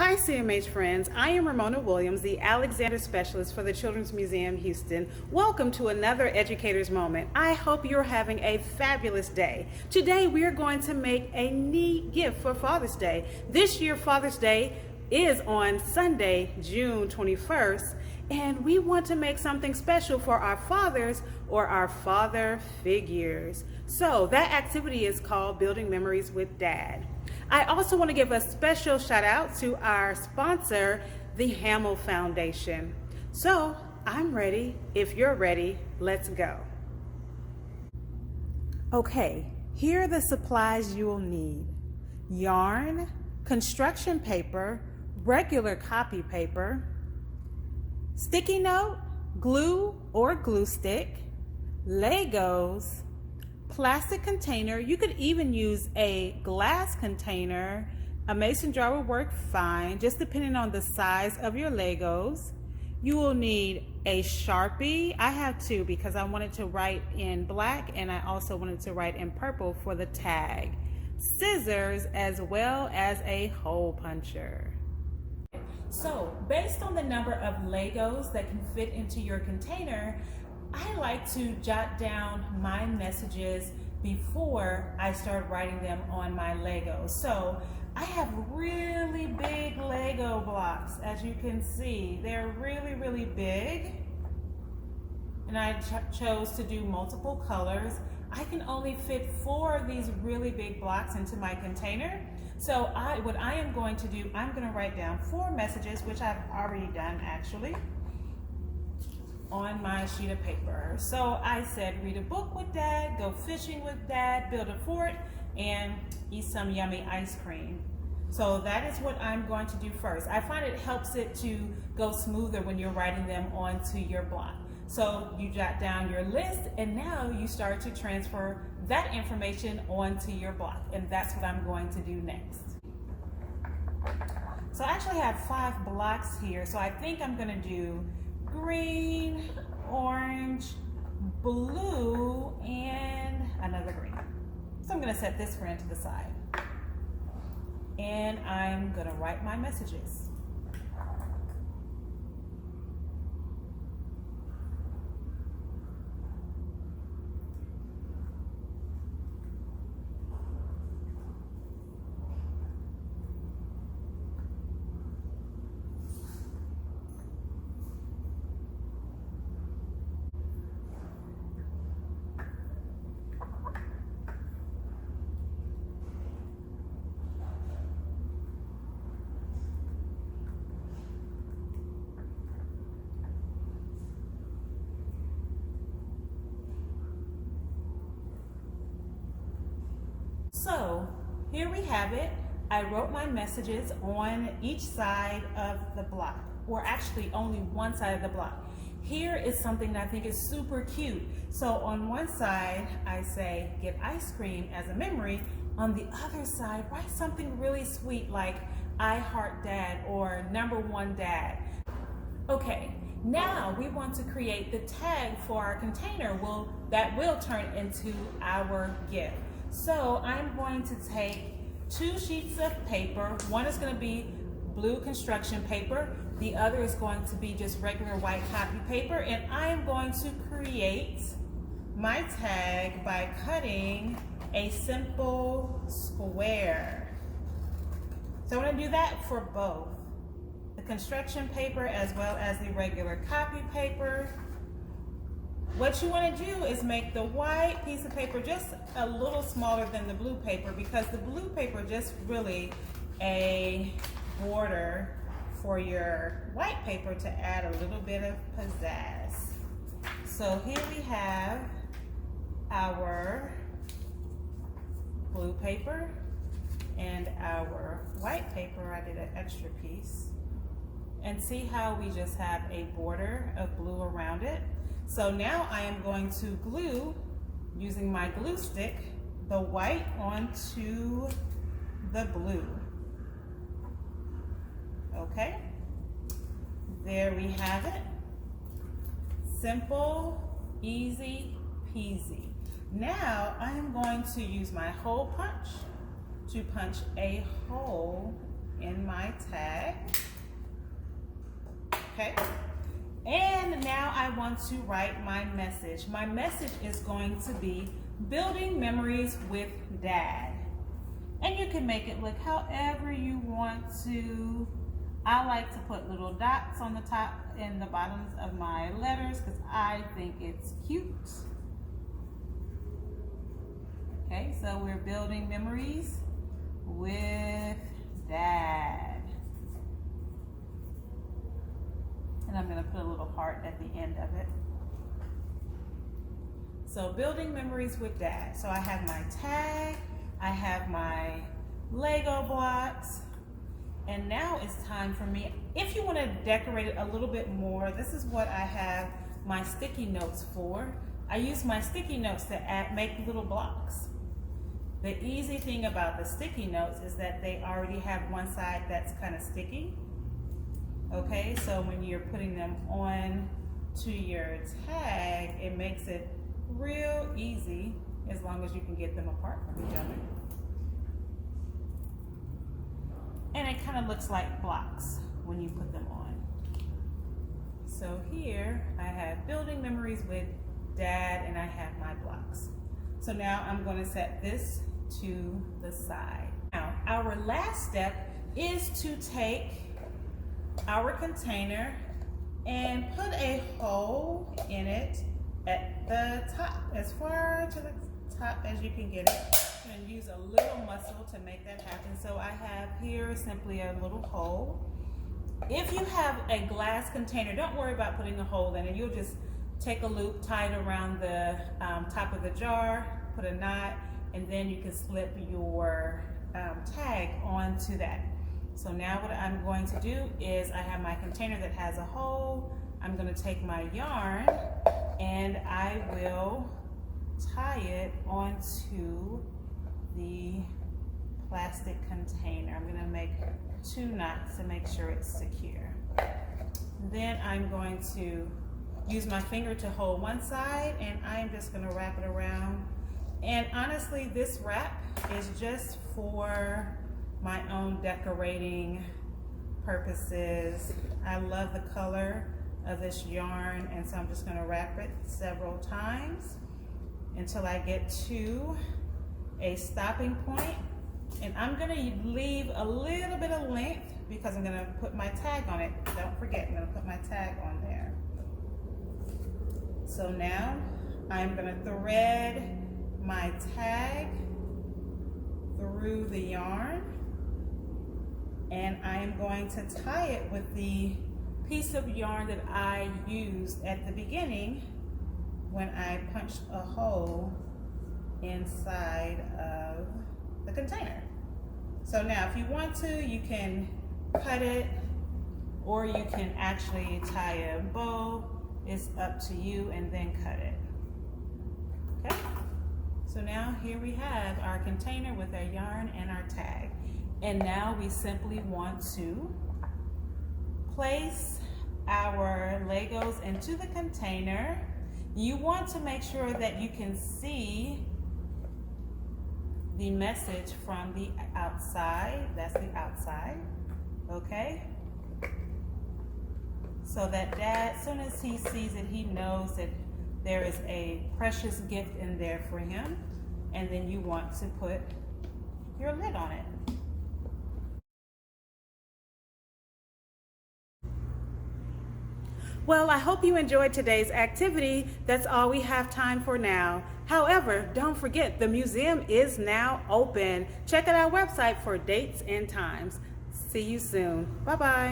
Hi CMH friends, I am Ramona Williams, the Alexander Specialist for the Children's Museum Houston. Welcome to another Educator's Moment. I hope you're having a fabulous day. Today we are going to make a neat gift for Father's Day. This year Father's Day is on Sunday, June 21st, and we want to make something special for our fathers or our father figures. So that activity is called Building Memories with Dad. I also want to give a special shout out to our sponsor, the Hamill Foundation. So I'm ready. If you're ready, let's go. Okay, here are the supplies you will need. Yarn, construction paper, regular copy paper, sticky note, glue or glue stick, Legos, plastic container. You could even use a glass container. A mason jar will work fine, just depending on the size of your Legos. You will need a Sharpie. I have two because I wanted to write in black and I also wanted to write in purple for the tag. Scissors as well as a hole puncher. So based on the number of Legos that can fit into your container, I like to jot down my messages before I start writing them on my Legos. So I have really big Lego blocks, as you can see. They're really big, and I chose to do multiple colors. I can only fit 4 of these really big blocks into my container. So what I am going to do, I'm going to write down 4 messages, which I've already done actually, on my sheet of paper. So I said, read a book with Dad, go fishing with Dad, build a fort, and eat some yummy ice cream. So that is what I'm going to do first. I find it helps it to go smoother when you're writing them onto your block. So you jot down your list, and now you start to transfer that information onto your block, and that's what I'm going to do next. So I actually have 5 blocks here, so I think I'm gonna do green, orange, blue, and another green. So I'm going to set this friend to the side. And I'm going to write my messages. So here we have it. I wrote my messages on each side of the block, or actually only one side of the block. Here is something that I think is super cute. So on one side, I say, get ice cream as a memory. On the other side, write something really sweet like, I heart Dad, or #1 Dad. Okay, now we want to create the tag for our container that will turn into our gift. So I'm going to take 2 sheets of paper. One is going to be blue construction paper. The other is going to be just regular white copy paper. And I'm going to create my tag by cutting a simple square. So I'm going to do that for both the construction paper as well as the regular copy paper. What you want to do is make the white piece of paper just a little smaller than the blue paper, because the blue paper just really a border for your white paper to add a little bit of pizzazz. So here we have our blue paper and our white paper. I did an extra piece. And see how we just have a border of blue around it. So now I am going to glue, using my glue stick, the white onto the blue. Okay, there we have it. Simple, easy peasy. Now I am going to use my hole punch to punch a hole in my tag. Okay. And now I want to write my message. My message is going to be building memories with Dad. And you can make it look however you want to. I like to put little dots on the top and the bottoms of my letters because I think it's cute. Okay, so we're building memories with Dad. And I'm gonna put a little heart at the end of it. So building memories with Dad. So I have my tag, I have my Lego blocks, and now it's time for me, if you want to decorate it a little bit more, this is what I have my sticky notes for. I use my sticky notes to make little blocks. The easy thing about the sticky notes is that they already have one side that's kind of sticky. Okay, so when you're putting them on to your tag, it makes it real easy as long as you can get them apart from each other. And it kind of looks like blocks when you put them on. So here I have building memories with Dad and I have my blocks. So now I'm going to set this to the side. Now our last step is to take our container and put a hole in it at the top, as far to the top as you can get it, and use a little muscle to make that happen. So I have here simply a little hole. If you have a glass container, don't worry about putting a hole in it. You'll just take a loop, tie it around the top of the jar, put a knot, and then you can slip your tag onto that. So now what I'm going to do is I have my container that has a hole. I'm going to take my yarn and I will tie it onto the plastic container. I'm going to make 2 knots to make sure it's secure. Then I'm going to use my finger to hold one side and I'm just going to wrap it around. And honestly, this wrap is just for my own decorating purposes. I love the color of this yarn, and so I'm just going to wrap it several times until I get to a stopping point. And I'm going to leave a little bit of length because I'm going to put my tag on it. Don't forget, I'm going to put my tag on there. So now I'm going to thread my tag through the yarn, and I'm going to tie it with the piece of yarn that I used at the beginning when I punched a hole inside of the container. So now if you want to, you can cut it or you can actually tie a bow. It's up to you, and then cut it. Okay? So now here we have our container with our yarn and our tag. And now we simply want to place our Legos into the container. You want to make sure that you can see the message from the outside. That's the outside, okay? So that Dad, as soon as he sees it, he knows that there is a precious gift in there for him. And then you want to put your lid on it. Well, I hope you enjoyed today's activity. That's all we have time for now. However, don't forget, the museum is now open. Check out our website for dates and times. See you soon. Bye-bye.